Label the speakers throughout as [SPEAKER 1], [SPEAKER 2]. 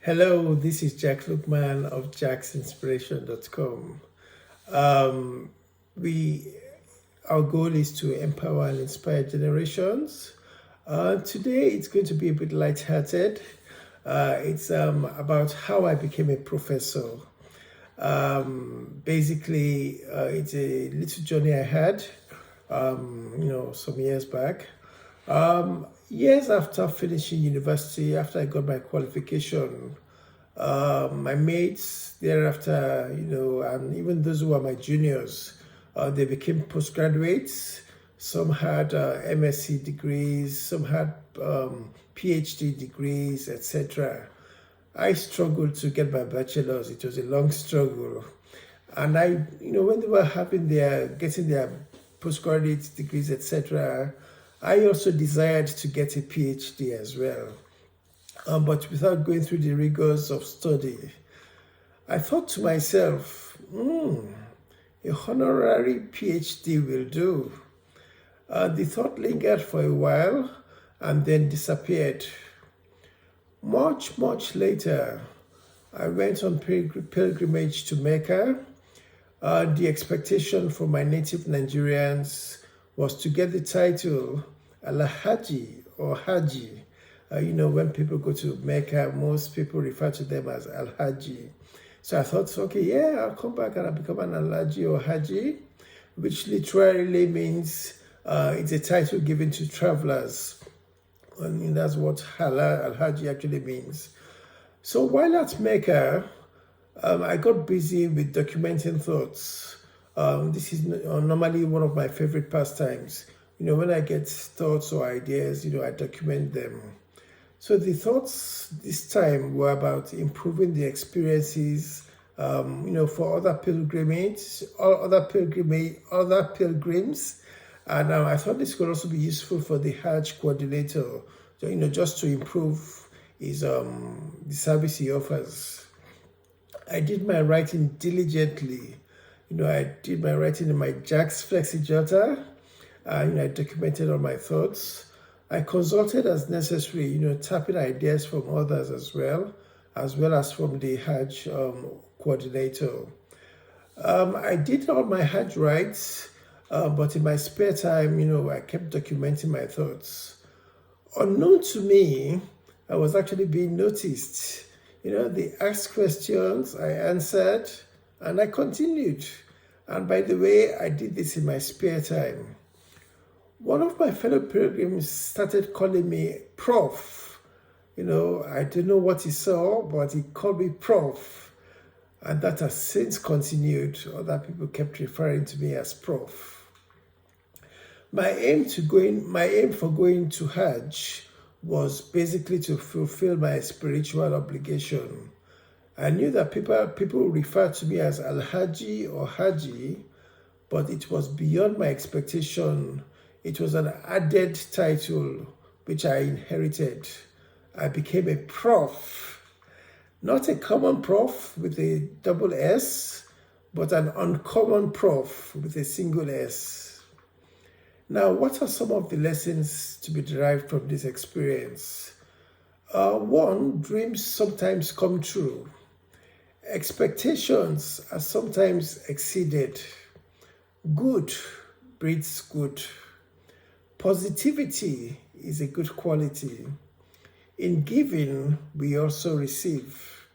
[SPEAKER 1] Hello, this is Jack Lookman of jacksinspiration.com. Um, we, our goal is to empower and inspire generations. Today, it's going to be a bit lighthearted. It's about how I became a professor. Basically, it's a little journey I had, some years back. Years after finishing university, after I got my qualification, my mates thereafter, and even those who were my juniors, they became postgraduates. Some had MSc degrees, some had PhD degrees, etc. I struggled to get my bachelor's. It was a long struggle. And when they were getting their postgraduate degrees, etc., I also desired to get a PhD as well, but without going through the rigors of study. I thought to myself, a honorary PhD will do. The thought lingered for a while and then disappeared. Much, much later, I went on pilgrimage to Mecca. The expectation for my native Nigerians was to get the title Al-Haji or Haji. When people go to Mecca, most people refer to them as Al-Haji. So I thought, okay, I'll come back and I'll become an Al-Haji or Haji, which literally means it's a title given to travelers. And that's what Al-Haji actually means. So while at Mecca, I got busy with documenting thoughts. This is normally one of my favorite pastimes. When I get thoughts or ideas, I document them. So the thoughts this time were about improving the experiences, for other pilgrims, and I thought this could also be useful for the Hajj coordinator, just to improve his the service he offers. I did my writing diligently. I did my writing in my Jack's Flexi Jotter. I documented all my thoughts. I consulted as necessary, tapping ideas from others as well as from the Hajj coordinator. I did all my Hajj rights, but in my spare time, I kept documenting my thoughts. Unknown to me, I was actually being noticed. They asked questions, I answered, and I continued. And by the way, I did this in my spare time. One of my fellow pilgrims started calling me Prof. I don't know what he saw, but he called me Prof. And that has since continued. Other people kept referring to me as Prof. My aim for going to Hajj was basically to fulfill my spiritual obligation. I knew that people refer to me as Al-Haji or Haji, but it was beyond my expectation. It was an added title which I inherited. I became a Prof, not a common Prof with a double S, but an uncommon Prof with a single S. Now, what are some of the lessons to be derived from this experience? One, dreams sometimes come true. Expectations are sometimes exceeded. Good breeds good. Positivity is a good quality. In giving, we also receive.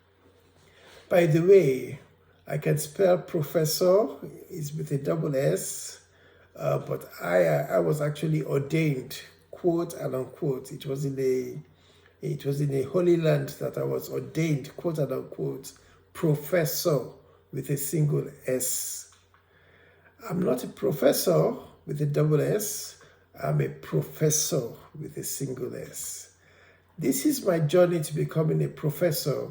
[SPEAKER 1] By the way, I can spell professor is with a double S, but I was actually ordained, quote and unquote. It was in a holy land that I was ordained, quote and unquote, professor with a single S. I'm not a professor with a double S. I'm a professor with a single S. This is my journey to becoming a professor.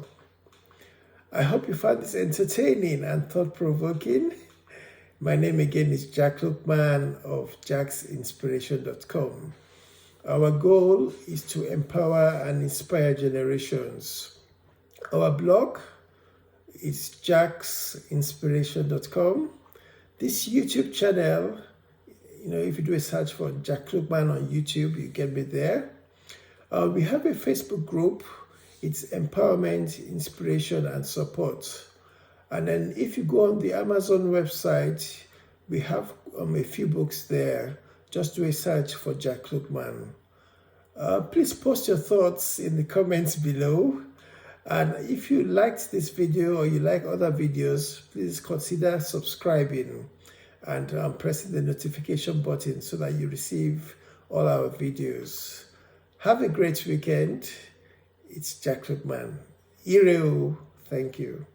[SPEAKER 1] I hope you found this entertaining and thought-provoking. My name again is Jack Lookman of jacksinspiration.com. Our goal is to empower and inspire generations. Our blog is jacksinspiration.com. This YouTube channel, if you do a search for Jack Lookman on YouTube, you get me there. We have a Facebook group. It's empowerment, inspiration, and support. And then if you go on the Amazon website, we have a few books there. Just do a search for Jack Lookman. Please post your thoughts in the comments below. And if you liked this video or you like other videos, please consider subscribing and pressing the notification button so that you receive all our videos. Have a great weekend. It's Jack Lookman. Ireu. Thank you.